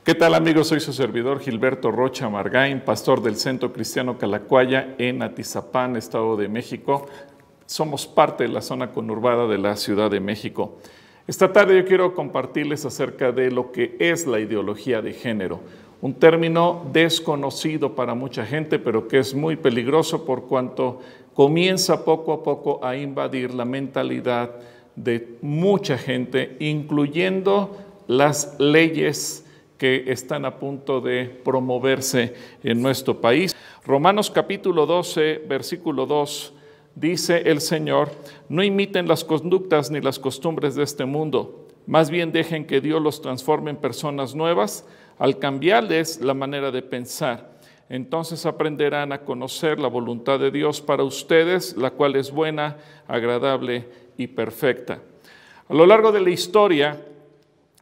¿Qué tal, amigos? Soy su servidor Gilberto Rocha Margain, pastor del Centro Cristiano Calacuaya en Atizapán, Estado de México. Somos parte de la zona conurbada de la Ciudad de México. Esta tarde yo quiero compartirles acerca de lo que es la ideología de género, un término desconocido para mucha gente, pero que es muy peligroso por cuanto comienza poco a poco a invadir la mentalidad de mucha gente, incluyendo las leyes que están a punto de promoverse en nuestro país. Romanos capítulo 12, versículo 2, dice el Señor: no imiten las conductas ni las costumbres de este mundo, más bien dejen que Dios los transforme en personas nuevas al cambiarles la manera de pensar. Entonces aprenderán a conocer la voluntad de Dios para ustedes, la cual es buena, agradable y perfecta. A lo largo de la historia,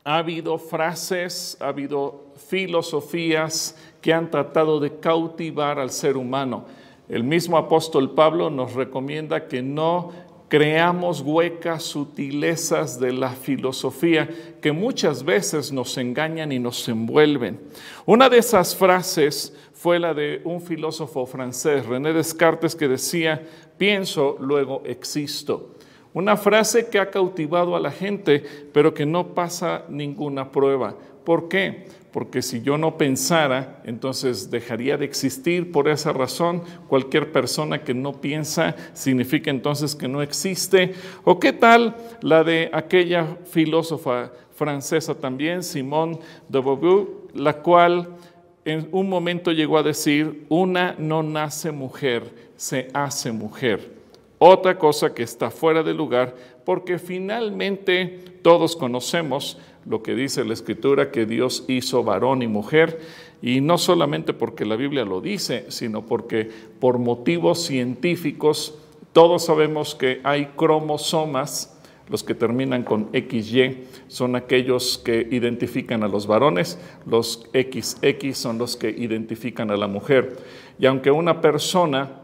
ha habido frases, ha habido filosofías que han tratado de cautivar al ser humano. El mismo apóstol Pablo nos recomienda que no creamos huecas sutilezas de la filosofía que muchas veces nos engañan y nos envuelven. Una de esas frases fue la de un filósofo francés, René Descartes, que decía: pienso, luego existo. Una frase que ha cautivado a la gente, pero que no pasa ninguna prueba. ¿Por qué? Porque si yo no pensara, entonces dejaría de existir. Por esa razón, cualquier persona que no piensa significa entonces que no existe. ¿O qué tal la de aquella filósofa francesa también, Simone de Beauvoir, la cual en un momento llegó a decir: una no nace mujer, se hace mujer? Otra cosa que está fuera de lugar, porque finalmente todos conocemos lo que dice la Escritura, que Dios hizo varón y mujer, y no solamente porque la Biblia lo dice, sino porque por motivos científicos todos sabemos que hay cromosomas. Los que terminan con XY son aquellos que identifican a los varones, los XX son los que identifican a la mujer. Y aunque una persona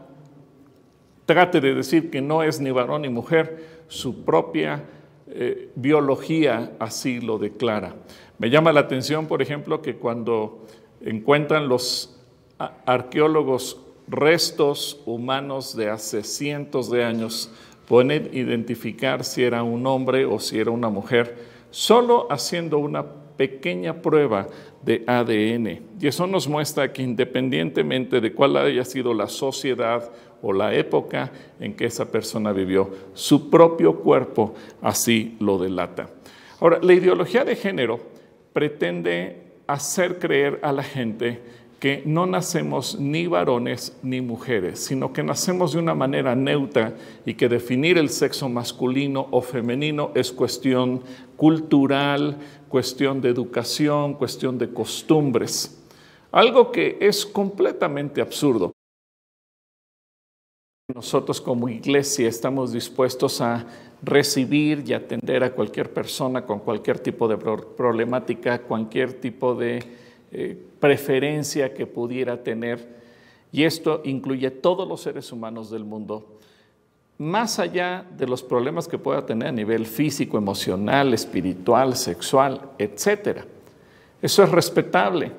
trate de decir que no es ni varón ni mujer, su propia biología así lo declara. Me llama la atención, por ejemplo, que cuando encuentran los arqueólogos restos humanos de hace cientos de años, pueden identificar si era un hombre o si era una mujer, solo haciendo una pequeña prueba de ADN. Y eso nos muestra que independientemente de cuál haya sido la sociedad o la época en que esa persona vivió, su propio cuerpo así lo delata. Ahora, la ideología de género pretende hacer creer a la gente que no nacemos ni varones ni mujeres, sino que nacemos de una manera neutra y que definir el sexo masculino o femenino es cuestión cultural, cuestión de educación, cuestión de costumbres. Algo que es completamente absurdo. Nosotros como iglesia estamos dispuestos a recibir y atender a cualquier persona con cualquier tipo de problemática, cualquier tipo de preferencia que pudiera tener, y esto incluye todos los seres humanos del mundo, más allá de los problemas que pueda tener a nivel físico, emocional, espiritual, sexual, etc. Eso es respetable,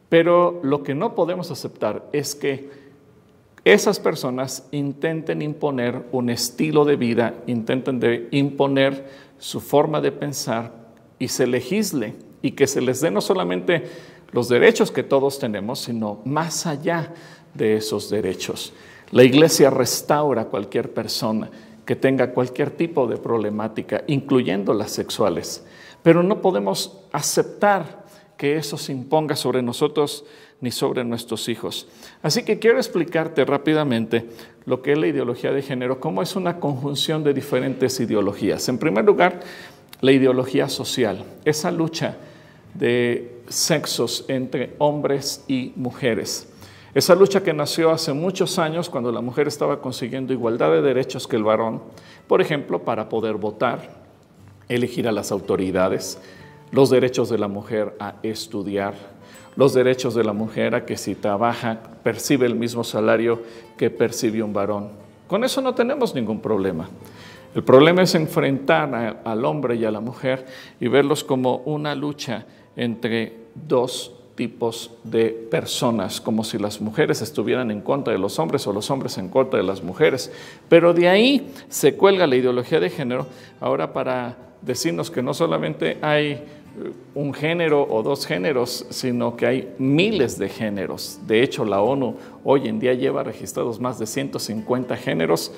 pero lo que no podemos aceptar es que esas personas intenten imponer un estilo de vida, intenten imponer su forma de pensar y se legisle y que se les dé no solamente los derechos que todos tenemos, sino más allá de esos derechos. La iglesia restaura a cualquier persona que tenga cualquier tipo de problemática, incluyendo las sexuales, pero no podemos aceptar que eso se imponga sobre nosotros ni sobre nuestros hijos. Así que quiero explicarte rápidamente lo que es la ideología de género, cómo es una conjunción de diferentes ideologías. En primer lugar, la ideología social, esa lucha de sexos entre hombres y mujeres. Esa lucha que nació hace muchos años cuando la mujer estaba consiguiendo igualdad de derechos que el varón, por ejemplo, para poder votar, elegir a las autoridades, los derechos de la mujer a estudiar, los derechos de la mujer a que si trabaja percibe el mismo salario que percibe un varón. Con eso no tenemos ningún problema. El problema es enfrentar al hombre y a la mujer y verlos como una lucha entre dos tipos de personas, como si las mujeres estuvieran en contra de los hombres o los hombres en contra de las mujeres. Pero de ahí se cuelga la ideología de género ahora para decirnos que no solamente hay un género o dos géneros, sino que hay miles de géneros. De hecho, la ONU hoy en día lleva registrados más de 150 géneros.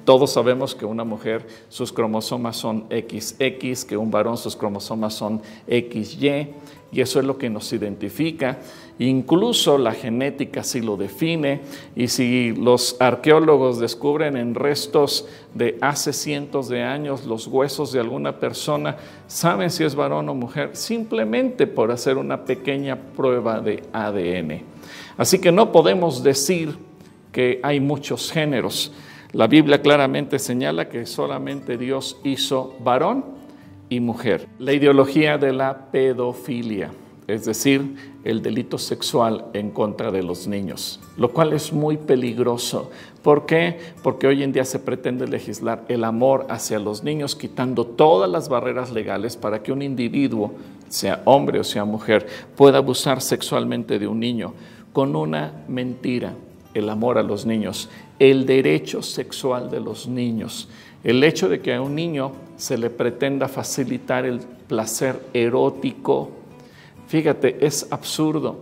Todos sabemos que una mujer, sus cromosomas son XX, que un varón, sus cromosomas son XY, y eso es lo que nos identifica. Incluso la genética sí lo define, y si los arqueólogos descubren en restos de hace cientos de años los huesos de alguna persona, saben si es varón o mujer, simplemente por hacer una pequeña prueba de ADN. Así que no podemos decir que hay muchos géneros. La Biblia claramente señala que solamente Dios hizo varón y mujer. La ideología de la pedofilia, es decir, el delito sexual en contra de los niños, lo cual es muy peligroso. ¿Por qué? Porque hoy en día se pretende legislar el amor hacia los niños, quitando todas las barreras legales para que un individuo, sea hombre o sea mujer, pueda abusar sexualmente de un niño con una mentira. El amor a los niños, el derecho sexual de los niños, el hecho de que a un niño se le pretenda facilitar el placer erótico. Fíjate, es absurdo.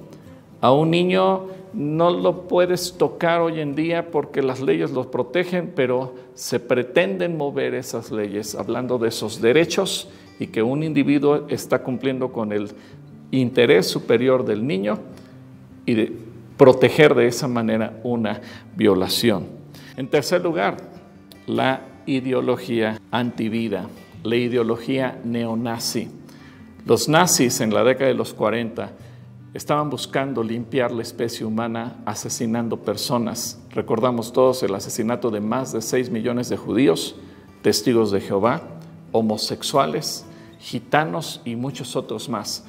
A un niño no lo puedes tocar hoy en día porque las leyes los protegen, pero se pretenden mover esas leyes hablando de esos derechos y que un individuo está cumpliendo con el interés superior del niño y de proteger de esa manera una violación. En tercer lugar, la ideología antivida, la ideología neonazi. Los nazis en la década de los 40 estaban buscando limpiar la especie humana asesinando personas. Recordamos todos el asesinato de más de 6 millones de judíos, testigos de Jehová, homosexuales, gitanos y muchos otros más.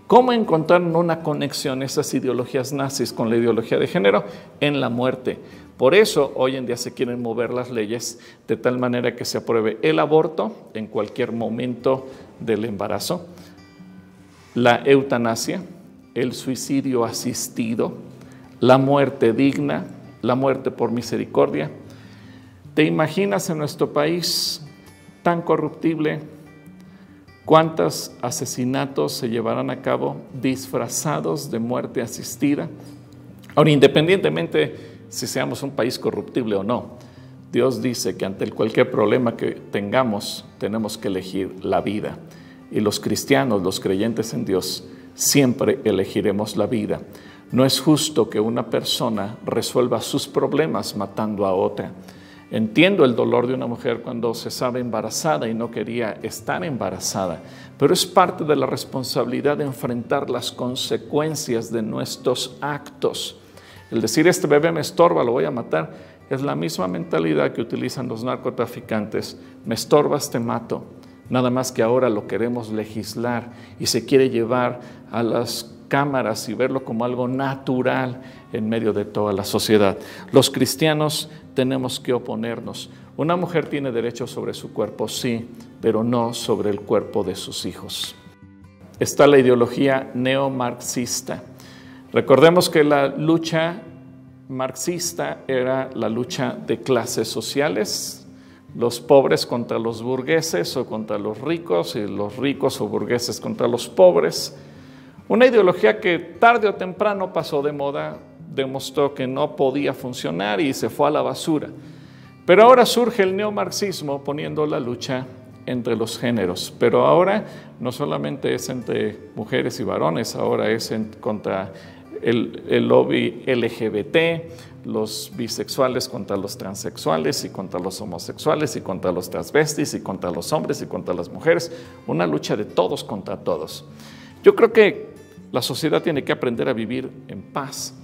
¿Cómo encontraron una conexión esas ideologías nazis con la ideología de género? En la muerte. Por eso hoy en día se quieren mover las leyes de tal manera que se apruebe el aborto en cualquier momento del embarazo, la eutanasia, el suicidio asistido, la muerte digna, la muerte por misericordia. ¿Te imaginas en nuestro país tan corruptible? ¿Cuántos asesinatos se llevarán a cabo disfrazados de muerte asistida? Ahora, independientemente si seamos un país corruptible o no, Dios dice que ante cualquier problema que tengamos, tenemos que elegir la vida. Y los cristianos, los creyentes en Dios, siempre elegiremos la vida. No es justo que una persona resuelva sus problemas matando a otra. Entiendo el dolor de una mujer cuando se sabe embarazada y no quería estar embarazada, pero es parte de la responsabilidad de enfrentar las consecuencias de nuestros actos. El decir, este bebé me estorba, lo voy a matar, es la misma mentalidad que utilizan los narcotraficantes. Me estorbas, te mato. Nada más que ahora lo queremos legislar y se quiere llevar a las cámaras y verlo como algo natural en medio de toda la sociedad. Los cristianos tenemos que oponernos. Una mujer tiene derecho sobre su cuerpo, sí, pero no sobre el cuerpo de sus hijos. Está la ideología neomarxista. Recordemos que la lucha marxista era la lucha de clases sociales, los pobres contra los burgueses o contra los ricos, y los ricos o burgueses contra los pobres. Una ideología que tarde o temprano pasó de moda, demostró que no podía funcionar y se fue a la basura. Pero ahora surge el neomarxismo poniendo la lucha entre los géneros. Pero ahora no solamente es entre mujeres y varones, ahora es contra el lobby LGBT, los bisexuales contra los transexuales y contra los homosexuales y contra los transvestis y contra los hombres y contra las mujeres. Una lucha de todos contra todos. Yo creo que la sociedad tiene que aprender a vivir en paz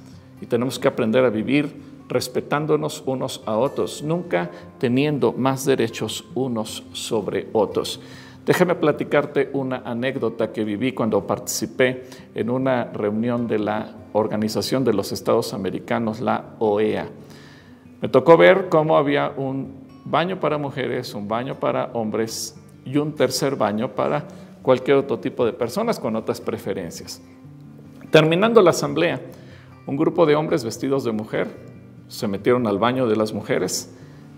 y tenemos que aprender a vivir respetándonos unos a otros, nunca teniendo más derechos unos sobre otros. Déjame platicarte una anécdota que viví cuando participé en una reunión de la Organización de los Estados Americanos, la OEA. Me tocó ver cómo había un baño para mujeres, un baño para hombres y un tercer baño para cualquier otro tipo de personas con otras preferencias. Terminando la asamblea, un grupo de hombres vestidos de mujer se metieron al baño de las mujeres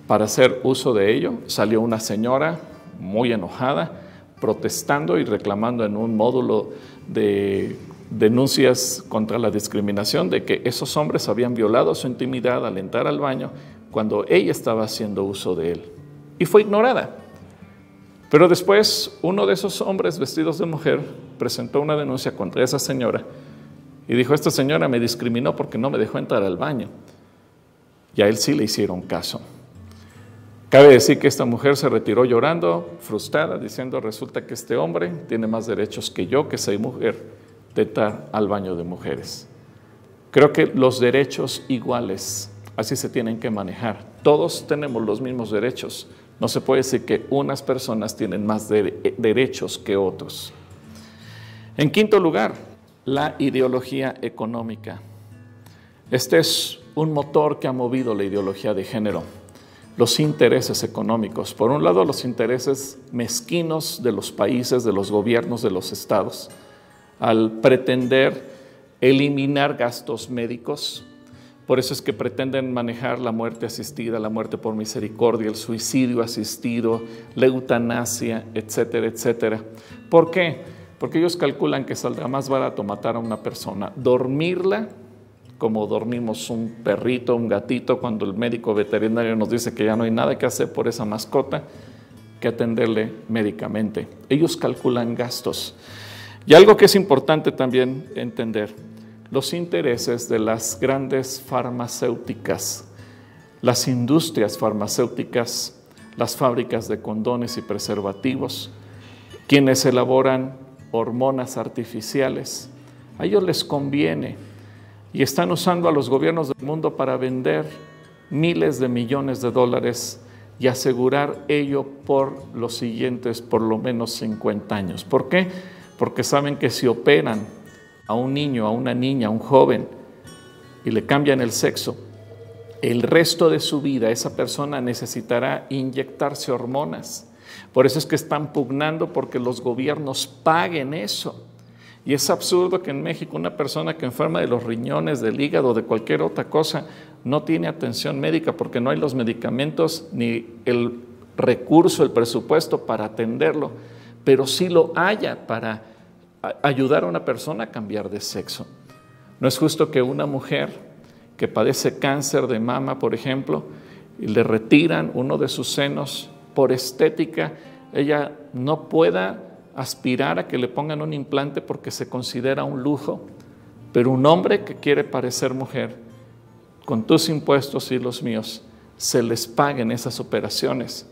para hacer uso de ello. Salió una señora muy enojada, protestando y reclamando en un módulo de denuncias contra la discriminación de que esos hombres habían violado su intimidad al entrar al baño cuando ella estaba haciendo uso de él. Y fue ignorada. Pero después uno de esos hombres vestidos de mujer presentó una denuncia contra esa señora y dijo: esta señora me discriminó porque no me dejó entrar al baño. Y a él sí le hicieron caso. Cabe decir que esta mujer se retiró llorando, frustrada, diciendo: resulta que este hombre tiene más derechos que yo, que soy mujer, de entrar al baño de mujeres. Creo que los derechos iguales, así se tienen que manejar. Todos tenemos los mismos derechos. No se puede decir que unas personas tienen más derechos que otros. En quinto lugar, la ideología económica. Este es un motor que ha movido la ideología de género. Los intereses económicos. Por un lado, los intereses mezquinos de los países, de los gobiernos, de los estados, al pretender eliminar gastos médicos. Por eso es que pretenden manejar la muerte asistida, la muerte por misericordia, el suicidio asistido, la eutanasia, etcétera, etcétera. ¿Por qué? Porque ellos calculan que saldrá más barato matar a una persona, dormirla, como dormimos un perrito, un gatito, cuando el médico veterinario nos dice que ya no hay nada que hacer por esa mascota, que atenderle médicamente. Ellos calculan gastos. Y algo que es importante también entender: los intereses de las grandes farmacéuticas, las industrias farmacéuticas, las fábricas de condones y preservativos, quienes elaboran hormonas artificiales, a ellos les conviene y están usando a los gobiernos del mundo para vender miles de millones de dólares y asegurar ello por los siguientes por lo menos 50 años. ¿Por qué? Porque saben que si operan a un niño, a una niña, a un joven y le cambian el sexo, el resto de su vida esa persona necesitará inyectarse hormonas. Por eso es que están pugnando porque los gobiernos paguen eso. Y es absurdo que en México una persona que enferma de los riñones, del hígado, de cualquier otra cosa, no tiene atención médica porque no hay los medicamentos ni el recurso, el presupuesto para atenderlo, pero sí lo haya para ayudar a una persona a cambiar de sexo. No es justo que una mujer que padece cáncer de mama, por ejemplo, y le retiran uno de sus senos por estética, ella no pueda aspirar a que le pongan un implante porque se considera un lujo, pero un hombre que quiere parecer mujer, con tus impuestos y los míos, se les paguen esas operaciones.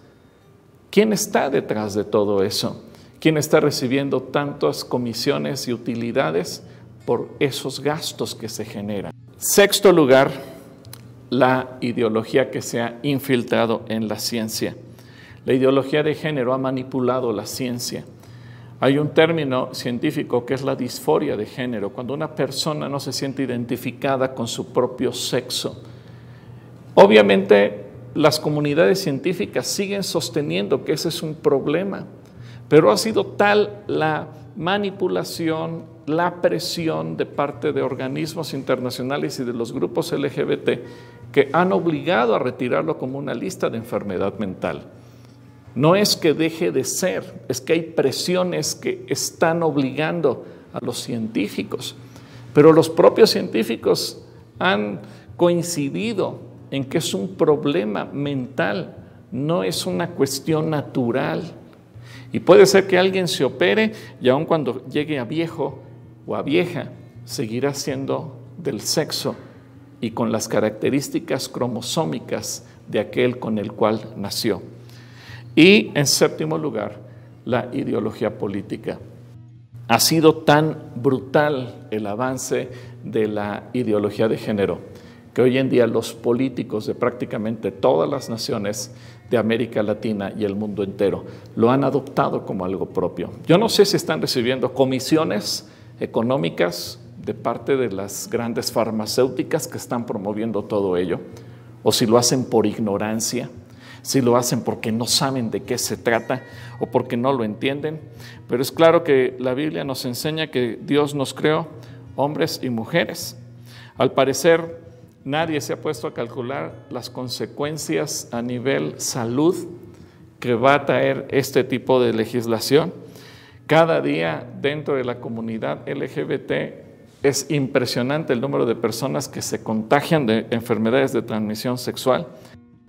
¿Quién está detrás de todo eso? ¿Quién está recibiendo tantas comisiones y utilidades por esos gastos que se generan? Sexto lugar, la ideología que se ha infiltrado en la ciencia. La ideología de género ha manipulado la ciencia. Hay un término científico que es la disforia de género, cuando una persona no se siente identificada con su propio sexo. Obviamente, las comunidades científicas siguen sosteniendo que ese es un problema, pero ha sido tal la manipulación, la presión de parte de organismos internacionales y de los grupos LGBT que han obligado a retirarlo como una lista de enfermedad mental. No es que deje de ser, es que hay presiones que están obligando a los científicos, pero los propios científicos han coincidido en que es un problema mental, no es una cuestión natural. Y puede ser que alguien se opere y aun cuando llegue a viejo o a vieja, seguirá siendo del sexo y con las características cromosómicas de aquel con el cual nació. Y en séptimo lugar, la ideología política. Ha sido tan brutal el avance de la ideología de género que hoy en día los políticos de prácticamente todas las naciones de América Latina y el mundo entero lo han adoptado como algo propio. Yo no sé si están recibiendo comisiones económicas de parte de las grandes farmacéuticas que están promoviendo todo ello, o si lo hacen por ignorancia, si lo hacen porque no saben de qué se trata o porque no lo entienden. Pero es claro que la Biblia nos enseña que Dios nos creó hombres y mujeres. Al parecer, nadie se ha puesto a calcular las consecuencias a nivel salud que va a traer este tipo de legislación. Cada día dentro de la comunidad LGBT es impresionante el número de personas que se contagian de enfermedades de transmisión sexual.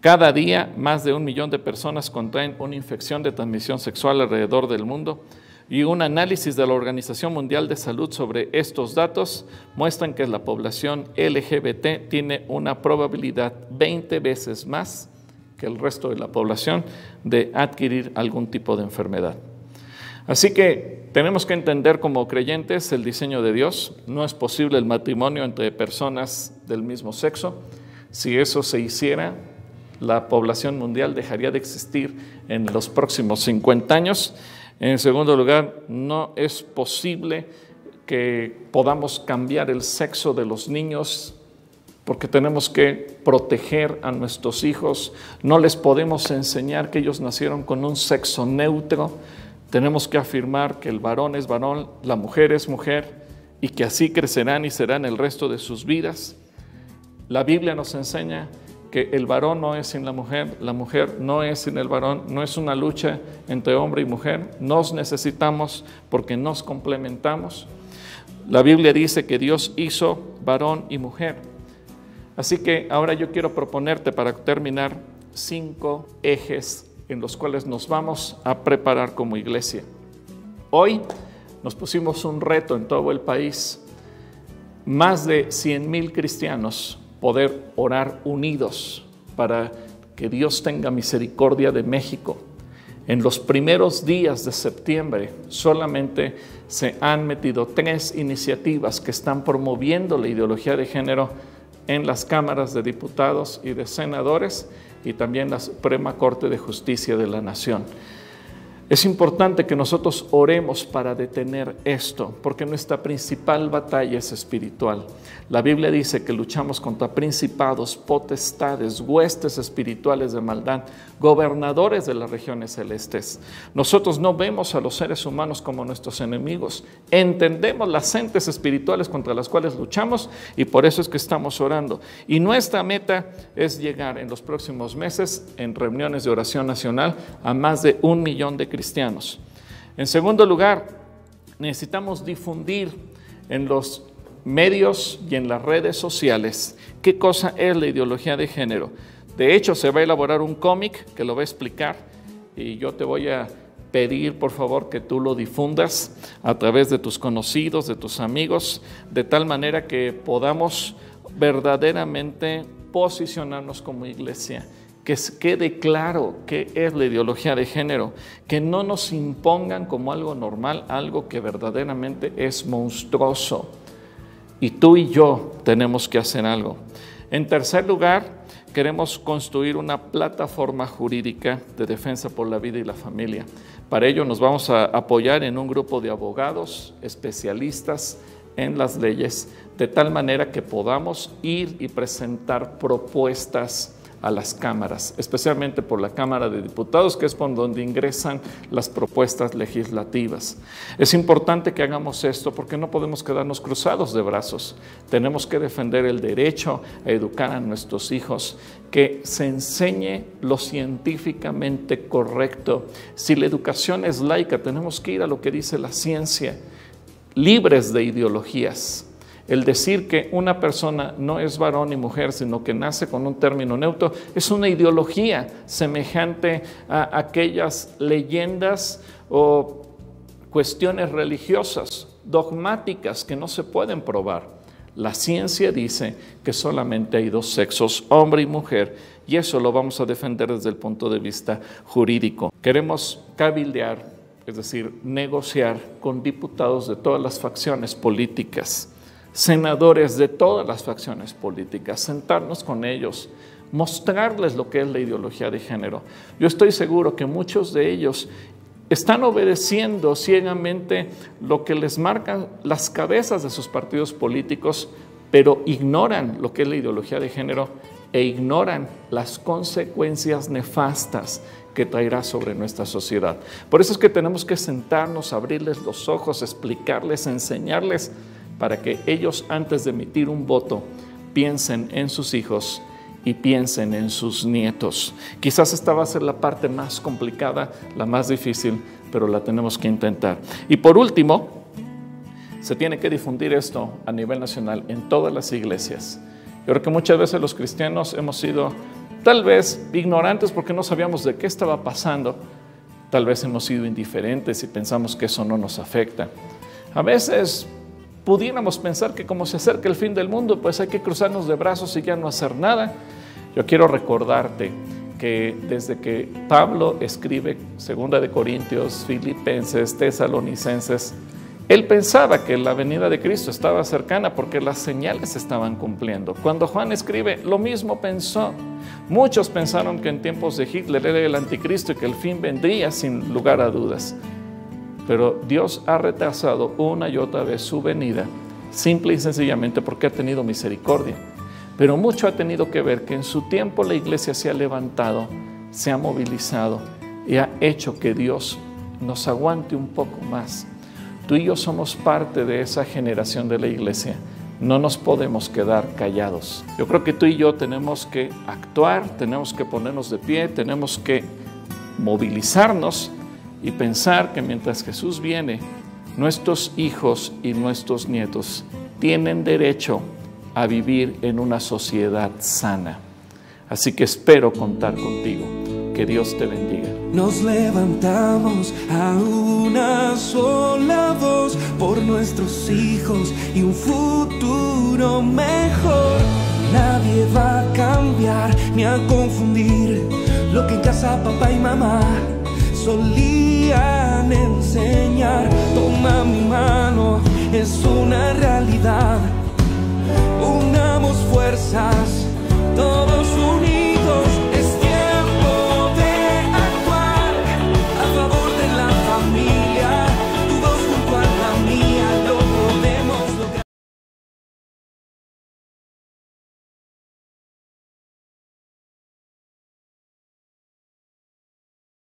Cada día más de 1 millón de personas contraen una infección de transmisión sexual alrededor del mundo. Y un análisis de la Organización Mundial de Salud sobre estos datos muestran que la población LGBT tiene una probabilidad 20 veces más que el resto de la población de adquirir algún tipo de enfermedad. Así que tenemos que entender como creyentes el diseño de Dios. No es posible el matrimonio entre personas del mismo sexo. Si eso se hiciera, la población mundial dejaría de existir en los próximos 50 años. En segundo lugar, no es posible que podamos cambiar el sexo de los niños porque tenemos que proteger a nuestros hijos. No les podemos enseñar que ellos nacieron con un sexo neutro. Tenemos que afirmar que el varón es varón, la mujer es mujer y que así crecerán y serán el resto de sus vidas. La Biblia nos enseña que el varón no es sin la mujer no es sin el varón, no es una lucha entre hombre y mujer, nos necesitamos porque nos complementamos. La Biblia dice que Dios hizo varón y mujer. Así que ahora yo quiero proponerte para terminar 5 ejes en los cuales nos vamos a preparar como iglesia. Hoy nos pusimos un reto en todo el país, más de 100,000 cristianos poder orar unidos para que Dios tenga misericordia de México. En los primeros días de septiembre solamente se han metido 3 iniciativas que están promoviendo la ideología de género en las cámaras de diputados y de senadores y también la Suprema Corte de Justicia de la Nación. Es importante que nosotros oremos para detener esto, porque nuestra principal batalla es espiritual. La Biblia dice que luchamos contra principados, potestades, huestes espirituales de maldad, gobernadores de las regiones celestes. Nosotros no vemos a los seres humanos como nuestros enemigos, entendemos las entes espirituales contra las cuales luchamos y por eso es que estamos orando. Y nuestra meta es llegar en los próximos meses, en reuniones de oración nacional, a más de 1 millón de cristianos. En segundo lugar, necesitamos difundir en los medios y en las redes sociales qué cosa es la ideología de género. De hecho, se va a elaborar un cómic que lo va a explicar y yo te voy a pedir, por favor, que tú lo difundas a través de tus conocidos, de tus amigos, de tal manera que podamos verdaderamente posicionarnos como iglesia. Que quede claro qué es la ideología de género, que no nos impongan como algo normal, algo que verdaderamente es monstruoso. Y tú y yo tenemos que hacer algo. En tercer lugar, queremos construir una plataforma jurídica de defensa por la vida y la familia. Para ello nos vamos a apoyar en un grupo de abogados especialistas en las leyes, de tal manera que podamos ir y presentar propuestas a las cámaras, especialmente por la Cámara de Diputados, que es por donde ingresan las propuestas legislativas. Es importante que hagamos esto porque no podemos quedarnos cruzados de brazos. Tenemos que defender el derecho a educar a nuestros hijos, que se enseñe lo científicamente correcto. Si la educación es laica, tenemos que ir a lo que dice la ciencia, libres de ideologías. El decir que una persona no es varón ni mujer, sino que nace con un término neutro, es una ideología semejante a aquellas leyendas o cuestiones religiosas, dogmáticas que no se pueden probar. La ciencia dice que solamente hay 2 sexos, hombre y mujer, y eso lo vamos a defender desde el punto de vista jurídico. Queremos cabildear, es decir, negociar con diputados de todas las facciones políticas, senadores de todas las facciones políticas, sentarnos con ellos, mostrarles lo que es la ideología de género. Yo estoy seguro que muchos de ellos están obedeciendo ciegamente lo que les marcan las cabezas de sus partidos políticos, pero ignoran lo que es la ideología de género e ignoran las consecuencias nefastas que traerá sobre nuestra sociedad. Por eso es que tenemos que sentarnos, abrirles los ojos, explicarles, enseñarles para que ellos, antes de emitir un voto, piensen en sus hijos y piensen en sus nietos. Quizás esta va a ser la parte más complicada, la más difícil, pero la tenemos que intentar. Y por último, se tiene que difundir esto a nivel nacional en todas las iglesias. Yo creo que muchas veces los cristianos hemos sido tal vez ignorantes porque no sabíamos de qué estaba pasando. Tal vez hemos sido indiferentes y pensamos que eso no nos afecta. A veces pudiéramos pensar que como se acerca el fin del mundo, pues hay que cruzarnos de brazos y ya no hacer nada. Yo quiero recordarte que desde que Pablo escribe 2 de Corintios, Filipenses, Tesalonicenses, él pensaba que la venida de Cristo estaba cercana porque las señales se estaban cumpliendo. Cuando Juan escribe, lo mismo pensó. Muchos pensaron que en tiempos de Hitler era el anticristo y que el fin vendría sin lugar a dudas. Pero Dios ha retrasado una y otra vez su venida, simple y sencillamente porque ha tenido misericordia. Pero mucho ha tenido que ver que en su tiempo la iglesia se ha levantado, se ha movilizado y ha hecho que Dios nos aguante un poco más. Tú y yo somos parte de esa generación de la iglesia. No nos podemos quedar callados. Yo creo que tú y yo tenemos que actuar, tenemos que ponernos de pie, tenemos que movilizarnos y pensar que mientras Jesús viene, nuestros hijos y nuestros nietos tienen derecho a vivir en una sociedad sana. Así que espero contar contigo. Que Dios te bendiga. Nos levantamos a una sola voz por nuestros hijos y un futuro mejor. Nadie va a cambiar ni a confundir lo que en casa papá y mamá solían enseñar. Toma mi mano, es una realidad. Unamos fuerzas